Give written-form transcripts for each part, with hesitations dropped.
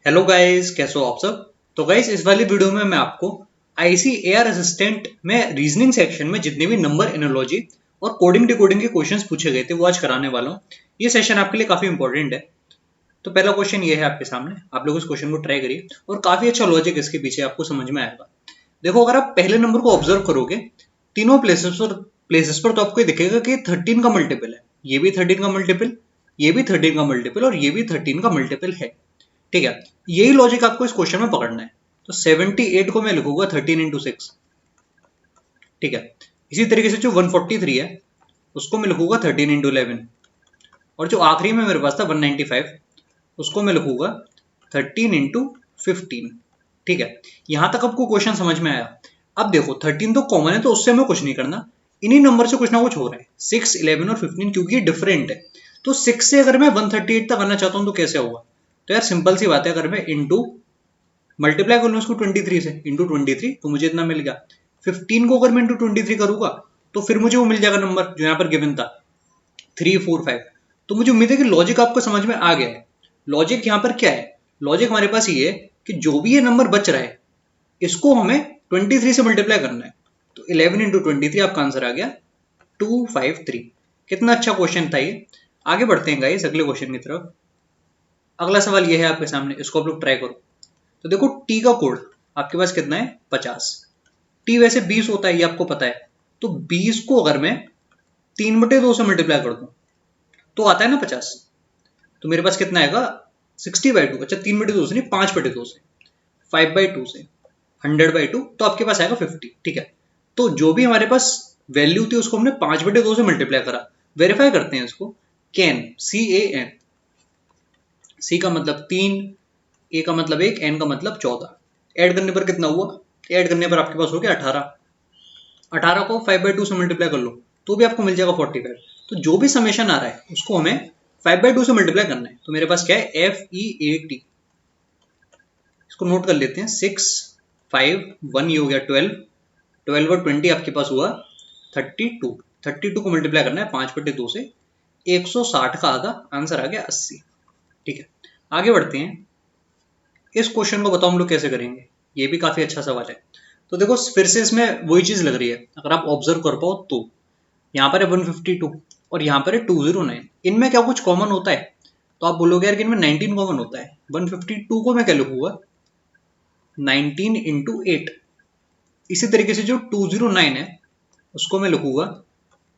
Hello guys, कैसे हो आप सब। तो गाइस, इस वाली वीडियो में मैं आपको आईसीएआर असिस्टेंट में रीजनिंग सेक्शन में जितने भी नंबर एनालॉजी और कोडिंग डिकोडिंग के क्वेश्चंस पूछे गए थे वो आज कराने वाला हूँ। ये सेशन आपके लिए काफी इंपॉर्टेंट है। तो पहला क्वेश्चन ये है आपके सामने, आप लोग इस क्वेश्चन को ट्राई करिए और काफी अच्छा लॉजिक इसके पीछे आपको समझ में आएगा। देखो, अगर आप पहले नंबर को ऑब्जर्व करोगे तीनों प्लेसेस पर तो आपको ये दिखेगा कि 13 का मल्टीपल है, ये भी 13 का मल्टीपल, ये भी 13 का मल्टीपल और ये भी 13 का मल्टीपल है। ठीक है, यही लॉजिक आपको इस क्वेश्चन में पकड़ना है। तो 78 को मैं लिखूंगा 13 into 6। ठीक है, इसी तरीके से जो 143 है उसको मैं लिखूंगा 13 into 11। और जो आखिरी में मेरे पास था 195 उसको मैं लिखूंगा 13 into 15। ठीक है, यहां तक आपको क्वेश्चन समझ में आया। अब देखो 13 तो कॉमन है तो उससे हमें कुछ नहीं करना, इन्हीं नंबर से कुछ ना कुछ हो रहा है। 6, 11 और 15 क्योंकि डिफरेंट है। तो 6 से अगर मैं 138 तक आना चाहता हूं तो कैसे होगा। तो यार सिंपल सी बात है, अगर मैं इंटू मल्टीप्लाई कर लूँ उसको 23 से, इंटू 23 तो मुझे इतना मिल गया। 15 को अगर मैं इंटू 23 करूंगा तो फिर मुझे वो मिल जाएगा नंबर जो यहाँ पर गिवन था 345। तो मुझे उम्मीद है कि लॉजिक आपको समझ में आ गया है। लॉजिक यहाँ पर क्या है, लॉजिक हमारे पास ये है कि जो भी ये नंबर बच रहा है इसको हमें 23 से मल्टीप्लाई करना है। तो 11 into 23 आपका आंसर आ गया 253। कितना अच्छा क्वेश्चन था ये। आगे बढ़ते हैं गाइस अगले क्वेश्चन की तरफ। अगला सवाल ये है आपके सामने, इसको आप लोग ट्राई करो। तो देखो टी का कोड आपके पास कितना है 50। टी वैसे 20 होता है ये आपको पता है। तो 20 को अगर मैं 3/2 से मल्टीप्लाई कर दूं तो आता है ना 50। तो मेरे पास कितना आएगा 60/2। अच्छा 3/2 से नहीं, 5/2 से, 5/2 से, 100/2 तो आपके पास आएगा 50। ठीक है, तो जो भी हमारे पास वैल्यू थी उसको हमने 5/2 से मल्टीप्लाई करा। वेरीफाई करते हैं इसको। कैन, CAN, सी का मतलब 3, ए का मतलब 1, एन का मतलब 14। ऐड करने पर कितना हुआ, ऐड करने पर आपके पास हो गया 18। 18 को 5/2 से मल्टीप्लाई कर लो तो भी आपको मिल जाएगा 45। तो जो भी समेशन आ रहा है उसको हमें 5/2 से मल्टीप्लाई करना है। तो मेरे पास क्या है FEAT, इसको नोट कर लेते हैं। 6, 5, 1 ये हो गया 12, 12 और 20 आपके पास हुआ 32। 32 को मल्टीप्लाई करना है 5/2 से, 160 का आधा आंसर आ गया 80। ठीक है, आगे बढ़ते हैं। इस क्वेश्चन को बताओ हम लोग कैसे करेंगे, ये भी काफी अच्छा सवाल है। तो देखो फिर से इसमें वही चीज लग रही है, अगर आप ऑब्जर्व कर पाओ तो यहाँ पर है 152 और यहाँ पर है 209। इनमें क्या कुछ कॉमन होता है। तो आप बोलोगे यार कि इनमें 19 कॉमन होता है। 152 को मैं क्या लिखूंगा 19 into 8। इसी तरीके से जो 209 है उसको मैं लिखूंगा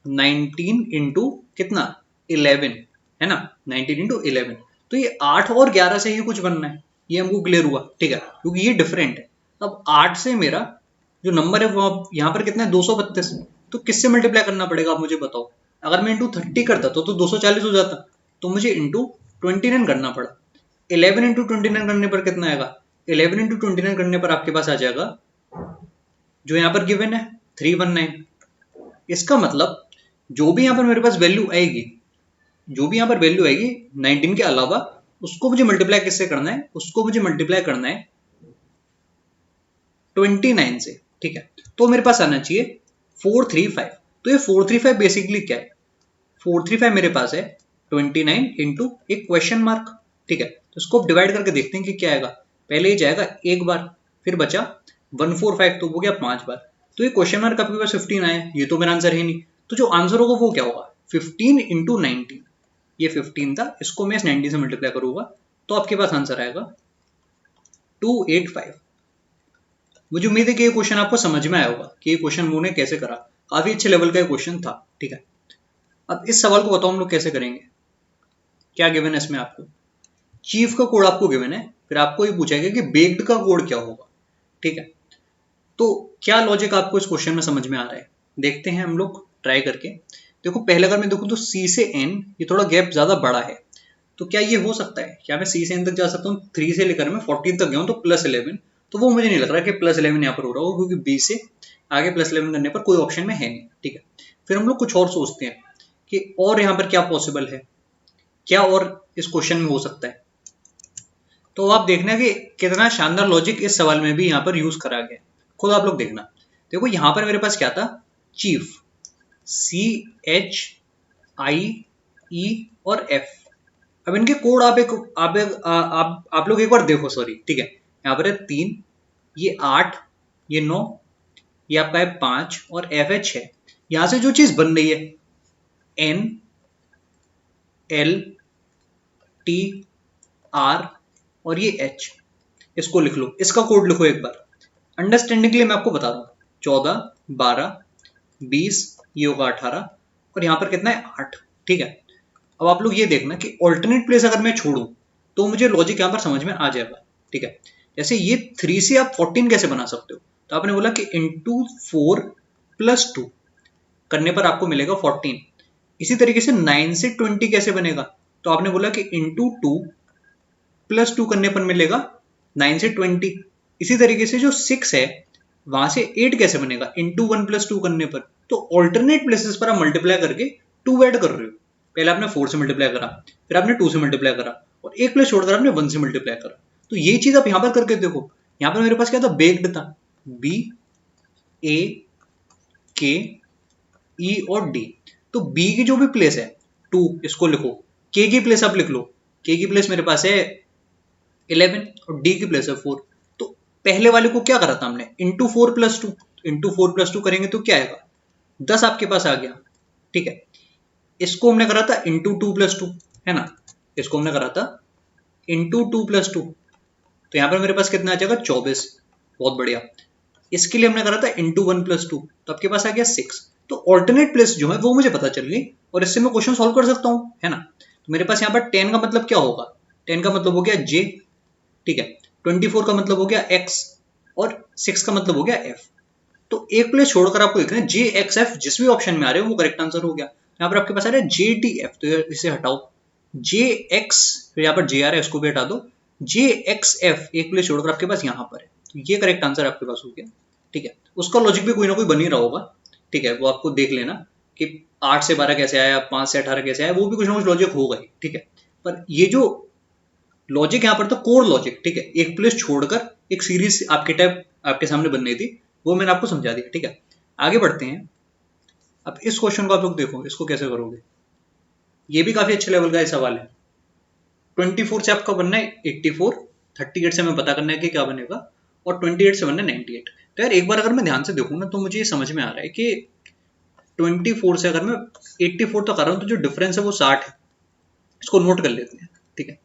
19 इंटू कितना 11, है ना, 19 into 11। तो ये 8 और 11 से ही कुछ बनना है, ये हमको क्लियर हुआ। ठीक है, क्योंकि ये डिफरेंट है। अब 8 से मेरा जो नंबर है वो यहाँ पर कितना है 232। तो किससे मल्टीप्लाई करना पड़ेगा आप मुझे बताओ। अगर मैं इंटू 30 करता तो 240 हो जाता। तो मुझे इंटू 29 करना पड़ा। 11 into 29 करने पर कितना आएगा, 11 into 29 करने पर आपके पास आ जाएगा जो यहाँ पर गिवन है 319। इसका मतलब जो भी यहाँ पर मेरे पास वैल्यू आएगी, जो भी यहाँ पर वैल्यू आएगी 19 के अलावा, उसको मुझे मल्टीप्लाई किससे करना है, उसको मुझे मल्टीप्लाई करना है 29 से। ठीक है, तो मेरे पास आना चाहिए 435। तो ये 435 बेसिकली क्या है, 435 मेरे पास है 29 इंटू एक क्वेश्चन मार्क। ठीक है, तो इसको डिवाइड करके देखते हैं कि क्या आएगा। पहले ये जाएगा एक बार, फिर बचा 145 तो हो गया 5 बार। तो ये क्वेश्चन मार्क आपके पास 15 आया, ये तो मेरा आंसर है नहीं। तो जो आंसर होगा वो क्या होगा 15 इंटू 19। ये 15 था, इसको मैं इस 19 से मल्टीप्लाई करूंगा तो आपके पास आंसर आएगा 285। मुझे उम्मीद है कि ये क्वेश्चन आपको समझ में आया होगा कि ये क्वेश्चन मैंने कैसे करा। काफी अच्छे लेवल का क्वेश्चन था। ठीक है, अब इस सवाल को बताओ हम लोग कैसे करेंगे। क्या गिवन है इसमें आपको, चीफ का कोड आपको गिवन है, फिर आपको ये पूछा गया कि बेक्ड का कोड क्या होगा। ठीक है, तो क्या लॉजिक आपको इस क्वेश्चन में समझ में आ रहा है, देखते हैं हम लोग ट्राई करके। देखो पहले अगर मैं देखूं तो सी से एन ये थोड़ा गैप ज्यादा बड़ा है। तो क्या ये हो सकता है, क्या मैं सी से एन तक जा सकता हूँ, 3 से लेकर मैं 14 तक गया हूँ तो +11। तो वो मुझे नहीं लग रहा कि +11 यहाँ पर हो रहा हो, क्योंकि बी से आगे +11 करने पर कोई ऑप्शन में है नहीं। ठीक है, फिर हम लोग कुछ और सोचते हैं कि और यहाँ पर क्या पॉसिबल है, क्या और इस क्वेश्चन में हो सकता है। तो आप देखना कि कितना शानदार लॉजिक इस सवाल में भी यहाँ पर यूज करा गया, खुद आप लोग देखना। देखो यहाँ पर मेरे पास क्या था, चीफ, CHIE और F। अब इनके कोड आप लोग एक बार देखो, सॉरी, ठीक है। यहाँ पर है 3, ये 8, ये 9, ये आपका है 5 और एफ है 6। यहां से जो चीज बन रही है एन एल टी आर और ये एच, इसको लिख लो, इसका कोड लिखो एक बार अंडरस्टैंडिंग के लिए। मैं आपको बता रहा हूँ 14 12 20, ये होगा 18 और यहां पर कितना है 8, ठीक है। अब आप लोग ये देखना कि ऑल्टरनेट प्लेस अगर मैं छोड़ूं तो मुझे लॉजिक यहां पर समझ में आ जाएगा, ठीक है। जैसे ये 3 से आप 14 कैसे बना सकते हो, तो आपने बोला कि इंटू 4 प्लस 2 करने पर आपको मिलेगा 14। इसी तरीके से 9 से 20 कैसे बनेगा, तो आपने बोला कि इंटू 2 प्लस 2 करने पर मिलेगा 9 से 20। इसी तरीके से जो 6 है वहां से 8 कैसे बनेगा, इंटू 1 प्लस 2 करने पर। तो ऑल्टरनेट प्लेसेस पर आप मल्टीप्लाई करके 2 ऐड कर रहे हो। पहले आपने 4 से मल्टीप्लाई करा, फिर आपने 2 से मल्टीप्लाई करा और एक प्लेस छोड़कर आपने 1 से मल्टीप्लाई करा। तो ये चीज आप यहां पर करके देखो। यहां पर मेरे पास क्या था, बेक्ड था, बी ए के ई और डी। तो बी की जो भी प्लेस है 2, इसको लिखो। के की प्लेस आप लिख लो, के की प्लेस मेरे पास है 11 और डी की प्लेस है 4। तो पहले वाले को क्या करा था हमने, इंटू 4 प्लस 2। इंटू 4 प्लस 2 करेंगे तो क्या आएगा, 10 आपके पास आ गया, ठीक है। इसको हमने करा था इंटू 2 प्लस 2, है ना। इसको हमने करा था इंटू 2 प्लस 2, तो यहां पर मेरे पास कितना आ जाएगा 24। बहुत बढ़िया। इसके लिए हमने करा था इंटू 1 प्लस 2, तो आपके पास आ गया 6। तो ऑल्टरनेट प्लेस जो है वो मुझे पता चल गई और इससे मैं क्वेश्चन सॉल्व कर सकता हूं, है ना। तो मेरे पास यहाँ पर 10 का मतलब क्या होगा, 10 का मतलब हो गया जे, ठीक है। 24 का मतलब हो गया एक्स और 6 का मतलब हो गया एफ। तो एक प्लेस छोड़कर आपको लिखना है जे एक्स एफ, जिस भी ऑप्शन में आ रहे हो वो करेक्ट आंसर हो गया। यहाँ पर आपके पास आ रहा है जे टी एफ, तो इसे हटाओ, जे एक्स, फिर यहाँ पर जे आ रहा है, इसको भी हटा दो, जे एक्स एफ एक प्लेस छोड़कर आपके पास यहाँ पर है। तो ये करेक्ट आंसर आपके पास हो गया, ठीक है। उसका लॉजिक भी कोई ना कोई बन ही रहा होगा, ठीक है। वो आपको देख लेना कि 8 से 12 कैसे आया, 5 से 18 कैसे आया, वो भी कुछ ना कुछ लॉजिक होगा ही, ठीक है। पर ये जो लॉजिक यहाँ पर तो कोर लॉजिक, ठीक है, एक प्लेस छोड़कर एक सीरीज आपके टाइप आपके सामने बन रही थी, वो मैंने आपको समझा दिया, ठीक है। आगे बढ़ते हैं। अब इस क्वेश्चन को आप लोग देखो, इसको कैसे करोगे। ये भी काफी अच्छे लेवल का सवाल है। 24 से आपका बनना है 84, 38 से हमें पता करना है कि क्या बनेगा, और 28 से बनना है 98। तो यार एक बार अगर मैं ध्यान से देखूँ ना तो मुझे ये समझ में आ रहा है कि 24 से अगर मैं 84 तक आ रहा हूँ तो जो डिफरेंस है वो 60 है। इसको नोट कर लेते हैं, ठीक है।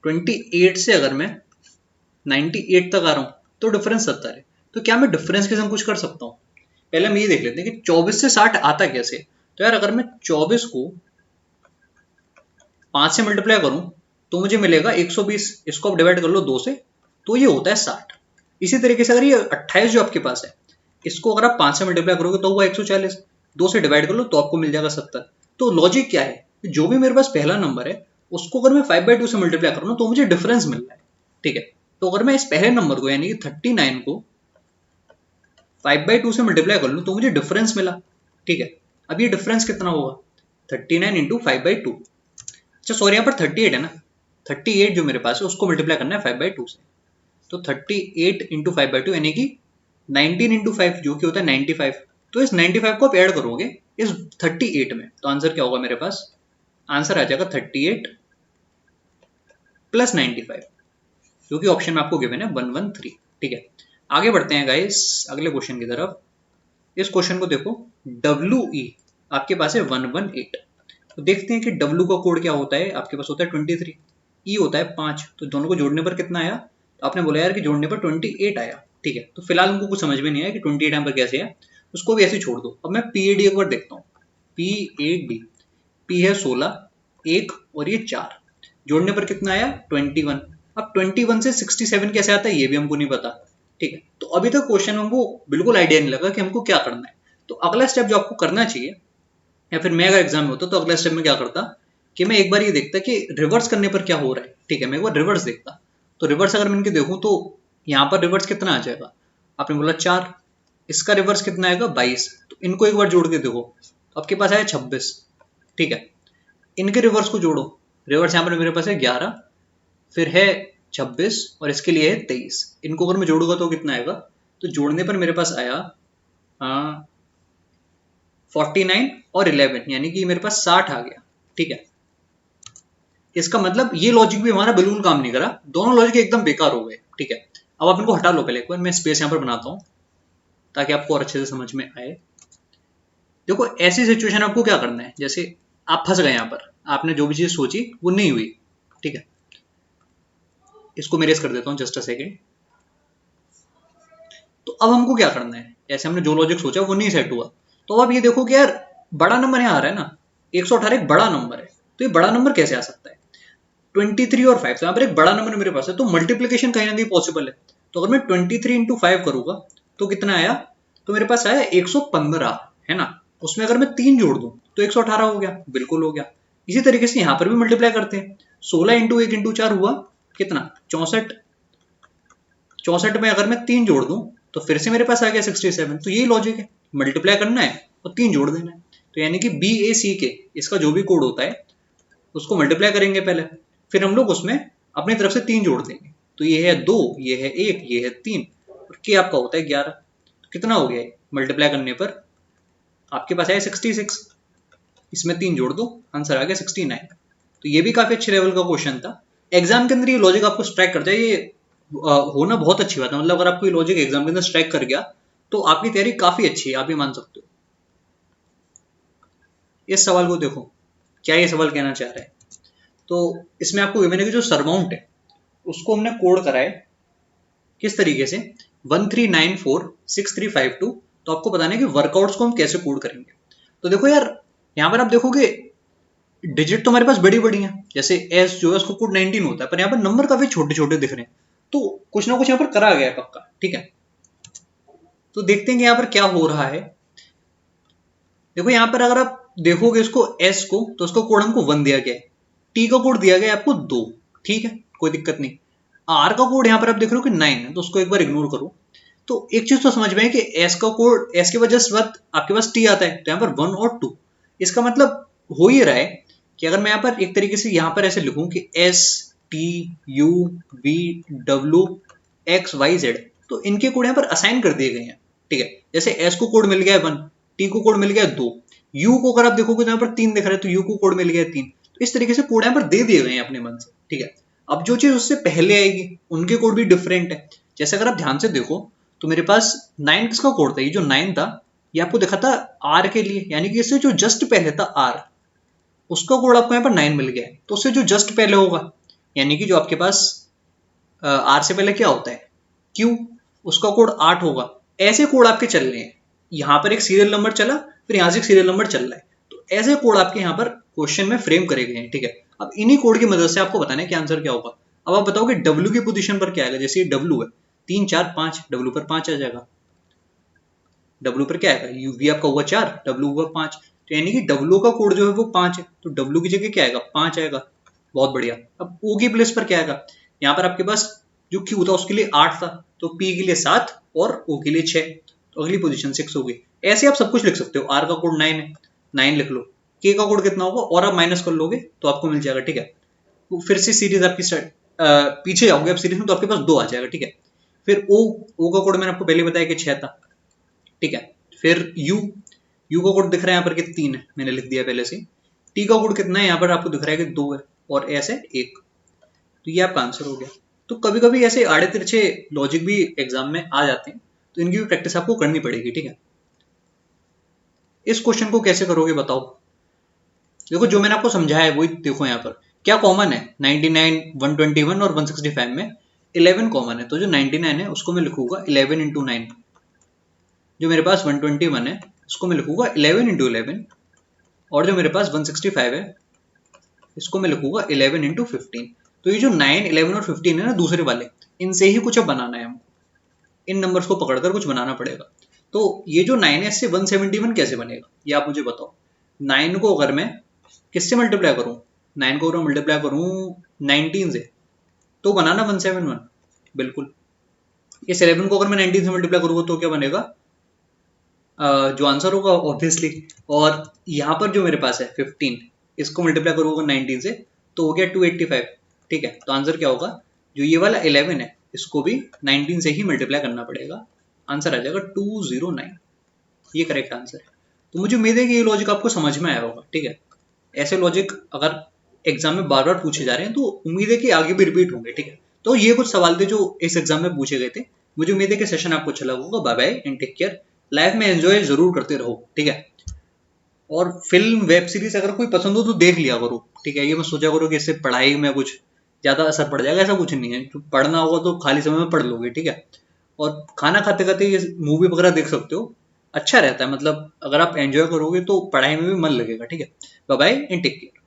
28 से अगर मैं 98 तक आ रहा हूँ तो डिफरेंस 70 है। तो क्या मैं डिफरेंस के संग कुछ कर सकता हूँ। पहले हम ये देख लेते हैं कि 24 से 60 आता कैसे। तो यार अगर मैं 24 को 5 से मल्टीप्लाई करूं तो मुझे मिलेगा 120। इसको आप डिवाइड कर लो 2 से, तो ये होता है 60। इसी तरीके से अगर ये 28 जो आपके पास है, इसको अगर आप 5 से मल्टीप्लाई करोगे तो हुआ 140, 2 से डिवाइड कर लो तो आपको मिल जाएगा 70। तो लॉजिक क्या है, जो भी मेरे पास पहला नंबर है उसको अगर मैं 5/2 से मल्टीप्लाई करूँ तो मुझे डिफरेंस मिल रहा है, ठीक है। तो अगर मैं इस पहले नंबर को यानी कि 39 को 5/2 से मल्टीप्लाई कर लूँ तो मुझे डिफरेंस मिला, ठीक है। अब ये डिफरेंस कितना होगा, 39 इंटू 5/2। अच्छा सॉरी, यहाँ पर 38 है ना, 38 जो मेरे पास है उसको मल्टीप्लाई करना है 5/2 से। तो 38 इंटू 5/2 यानी कि 19 इंटू 5 जो कि होता है 95। तो इस 95 को आप ऐड करोगे इस 38 में, तो आंसर क्या होगा मेरे पास, आंसर आ जाएगा 38 प्लस 95, जो कि ऑप्शन में आपको गिवन है 113, ठीक है। आगे बढ़ते हैं गाइस अगले क्वेश्चन की तरफ। इस क्वेश्चन को देखो, WE आपके पास है 118। तो देखते हैं कि W का कोड क्या होता है। आपके पास होता है 23, E होता है 5। तो दोनों को जोड़ने पर कितना आया, तो आपने बोला यार कि जोड़ने पर 28 आया, ठीक है। तो फिलहाल उनको कुछ समझ में नहीं आया कि 28 यहाँ पर कैसे है, उसको भी ऐसे छोड़ दो। अब मैं PAD एक बार देखता हूँ, PAD, P है 16, 1 और ये 4, जोड़ने पर कितना आया 21। अब 21 से 67 कैसे आता है ये भी हमको नहीं पता, ठीक है। तो अभी तक क्वेश्चन हमको बिल्कुल आइडिया नहीं लगा कि हमको क्या करना है। तो अगला स्टेप जो आपको करना चाहिए, या फिर मैं अगर एग्जाम में होता तो अगला स्टेप में क्या करता कि मैं एक बार ये देखता कि रिवर्स करने पर क्या हो रहा है, ठीक है। मैं एक बार रिवर्स देखता। तो रिवर्स अगर मैं इनके देखूं तो यहाँ पर रिवर्स कितना आ जाएगा, आपने बोला 4, इसका रिवर्स कितना आएगा 22। तो इनको एक बार जोड़ के देखो तो आपके पास आया 26, ठीक है। इनके रिवर्स को जोड़ो, रिवर्स यहाँ पर मेरे पास है 11, फिर है 26 और इसके लिए है 23। इनको अगर मैं जोड़ूंगा तो कितना आएगा, तो जोड़ने पर मेरे पास आया 49 और 11, यानी कि मेरे पास 60 आ गया, ठीक है। इसका मतलब ये लॉजिक भी हमारा बिल्कुल काम नहीं करा, दोनों लॉजिक एकदम बेकार हो गए, ठीक है। अब आप इनको हटा लो पहले एक बार, मैं स्पेस यहाँ पर बनाता हूँ ताकि आपको और अच्छे से समझ में आए। देखो ऐसी सिचुएशन आपको क्या करना है, जैसे आप फंस गए यहाँ पर, आपने जो भी चीज सोची वो नहीं हुई, ठीक है। इसको मैं रेस कर देता हूँ जस्ट अ सेकेंड। तो अब हमको क्या करना है, जैसे हमने जो लॉजिक सोचा वो नहीं सेट हुआ, तो अब आप ये देखो कि यार बड़ा नंबर यहाँ आ रहा है ना, 118 एक बड़ा नंबर है, तो ये बड़ा नंबर कैसे आ सकता है, 23 और 5, तो यहाँ पर एक बड़ा नंबर मेरे पास है, तो मल्टीप्लीकेशन कहीं ना कहीं पॉसिबल है। तो अगर मैं 23 इंटू 5 करूंगा तो कितना आया, तो मेरे पास आया 115, है ना। उसमें अगर मैं 3 जोड़ दूं तो 118 हो गया, बिल्कुल हो गया। इसी तरीके से यहाँ पर भी मल्टीप्लाई करते हैं, 16 इंटू 1 इंटू 4 हुआ कितना, 64। 64 में अगर मैं 3 जोड़ दूं तो फिर से मेरे पास आ गया 67। तो यही लॉजिक है, मल्टीप्लाई करना है और 3 जोड़ देना है। तो यानी कि बी ए सी के इसका जो भी कोड होता है उसको मल्टीप्लाई करेंगे पहले, फिर हम लोग उसमें अपनी तरफ से 3 जोड़ देंगे। तो ये है 2, ये है 1, ये है 3, और के आपका होता है 11। तो कितना हो गया मल्टीप्लाई करने पर, आपके पास आया 66, इसमें 3 जोड़ दो, आंसर आ गया 69। तो ये भी काफी अच्छे लेवल का क्वेश्चन था। एग्जाम के अंदर ये लॉजिक आपको स्ट्राइक कर जाए, ये होना बहुत अच्छी बात है। मतलब अगर आपको ये लॉजिक एग्जाम के अंदर स्ट्राइक कर गया तो आपकी तैयारी काफी अच्छी है, आप ये मान सकते हो। इस सवाल को देखो, क्या ये सवाल कहना चाह रहा है, तो इसमें आपको मैंने की जो सरमाउंट है उसको हमने कोड करा है किस तरीके से, 13946352। तो आपको बताना है कि वर्कआउट्स को हम कैसे कोड करेंगे। तो देखो यार, यहाँ पर आप देखोगे डिजिट तो हमारे पास बड़ी बड़ी हैं, जैसे एस जो है उसको कोड 19 होता है, पर यहाँ पर नंबर काफी छोटे छोटे दिख रहे हैं, तो कुछ ना कुछ यहाँ पर करा गया है पक्का, ठीक है। तो देखते हैं कि यहाँ पर क्या हो रहा है। देखो यहाँ पर अगर आप देखोगे इसको एस को, तो उसका कोड हमको 1 दिया गया है, टी का कोड दिया गया है आपको 2, ठीक है, कोई दिक्कत नहीं। आर का कोड यहाँ पर आप देख रहे हो कि 9 है, तो उसको एक बार इग्नोर करो। तो एक चीज तो समझ में है कि एस का कोड, एस के वजह से आपके पास टी आता है, तो यहाँ पर 1 और 2, इसका मतलब हो ही रहा है कि अगर मैं यहाँ पर एक तरीके से यहाँ पर ऐसे लिखूं कि S T U V W X Y Z, तो इनके कोड यहाँ पर असाइन कर दिए गए हैं, ठीक है। जैसे एस को कोड मिल गया है 1, टी को कोड मिल गया है 2, यू को अगर आप देखोगे तो यहाँ पर 3 दिख रहा है, तो यू को कोड मिल गया है 3। तो इस तरीके से कोड यहाँ पर दे दिए गए हैं अपने मन से, ठीक है। अब जो चीज उससे पहले आएगी उनके कोड भी डिफरेंट है। जैसे अगर आप ध्यान से देखो तो मेरे पास 9 किसका कोड था, ये जो 9 था ये आपको दिखा था आर के लिए, यानी कि इससे जो जस्ट पहले था आर, उसका कोड आपको यहाँ पर 9 मिल गया है। तो उससे जो जस्ट पहले होगा, यानी कि जो आपके पास आर से पहले क्या होता है, क्यू, उसका कोड 8 होगा। ऐसे कोड आपके चल रहे हैं, यहाँ पर एक सीरियल नंबर चला, फिर यहाँ से एक सीरियल नंबर चल रहा है, तो ऐसे कोड आपके यहाँ पर क्वेश्चन में फ्रेम करे गए हैं, ठीक है। अब इन्हीं कोड की मदद से आपको बताना है कि आंसर क्या होगा। अब आप बताओ कि डब्ल्यू की पोजीशन पर क्या आएगा, जैसे ये डब्ल्यू है 3 4 5, डब्ल्यू पर 5 आ जाएगा। डब्ल्यू पर क्या आएगा, यू वी आपका हुआ 4, डब्ल्यू हुआ 5, तो यानी कि डब्ल्यू का कोड जो है वो 5 है, तो डब्ल्यू की जगह क्या आएगा, 5 आएगा। बहुत बढ़िया। अब ओ की प्लेस पर क्या आएगा, यहाँ पर आपके पास जो क्यू था उसके लिए 8 था, तो पी के लिए 7 और ओ के लिए 6, तो अगली पोजीशन 6 होगी। ऐसे आप सब कुछ लिख सकते हो। आर का कोड 9 है, 9 लिख लो। के का कोड कितना होगा, और आप माइनस कर लोगे तो आपको मिल जाएगा, ठीक है। तो फिर से सीरीज आपकी पीछे जाओगे आप सीरीज में, तो आपके पास 2 आ जाएगा, ठीक है। फिर ओ का कोड मैंने आपको पहले बताया कि 6 था, ठीक है। फिर यू का कोड दिख रहा है यहाँ पर कि 3 है, मैंने लिख दिया पहले से। टी का कोड कितना है, यहाँ पर आपको दिख रहा है कि 2 है, और एस है 1। तो ये आपका आंसर हो गया। तो कभी कभी ऐसे आड़े तिरछे लॉजिक भी एग्जाम में आ जाते हैं, तो इनकी भी प्रैक्टिस आपको करनी पड़ेगी, ठीक है। इस क्वेश्चन को कैसे करोगे बताओ। देखो जो मैंने आपको समझाया है वही देखो, यहाँ पर क्या कॉमन है, 99, 121 और 165 में 11 कॉमन है, तो जो 99 है उसको मैं लिखूंगा 11 इंटू 9, जो मेरे पास 121 है उसको मैं लिखूंगा 11 इंटू 11, और जो मेरे पास 165 है इसको मैं लिखूंगा 11 इंटू 15। तो ये जो 9, 11 और 15 है ना दूसरे वाले, इनसे ही कुछ अब बनाना है हमको, इन नंबर्स को पकड़कर कुछ बनाना पड़ेगा। तो ये जो 9 है इससे 171 कैसे बनेगा, ये आप मुझे बताओ। 9 को अगर मैं किससे मल्टीप्लाई करूं, 9 को अगर मल्टीप्लाई करूं 19 से, तो बनाना 171, बिल्कुल। इस 11 को अगर मैं 19 से मल्टीप्लाई करूंगा तो क्या बनेगा, जो आंसर होगा ऑब्वियसली। और यहाँ पर जो मेरे पास है 15, इसको मल्टीप्लाई करूंगा 19 से तो हो गया 285, ठीक है। तो आंसर क्या होगा, जो ये वाला 11 है इसको भी 19 से ही मल्टीप्लाई करना पड़ेगा, आंसर आ जाएगा 209। ये करेक्ट आंसर है। तो मुझे उम्मीद है कि ये लॉजिक आपको समझ में आया होगा, ठीक है। ऐसे लॉजिक अगर एग्जाम में बार बार पूछे जा रहे हैं, तो उम्मीद है कि आगे भी रिपीट होंगे। ठीक है, तो ये कुछ सवाल थे जो इस एग्जाम में पूछे गए थे। मुझे उम्मीद है कि सेशन आपको अच्छा लगा होगा। Bye bye and take care. Life में एंजॉय जरूर करते रहो। ठीक है, और फिल्म वेब सीरीज अगर कोई पसंद हो तो देख लिया करो। ठीक है, ये मत सोचा करो कि इससे पढ़ाई में कुछ ज्यादा असर पड़ जाएगा, ऐसा कुछ नहीं है। तो पढ़ना होगा तो खाली समय में पढ़ लोगे। ठीक है, और खाना खाते खाते ये मूवी वगैरह देख सकते हो, अच्छा रहता है। मतलब अगर आप एंजॉय करोगे तो पढ़ाई में भी मन लगेगा। ठीक है, bye bye and take care.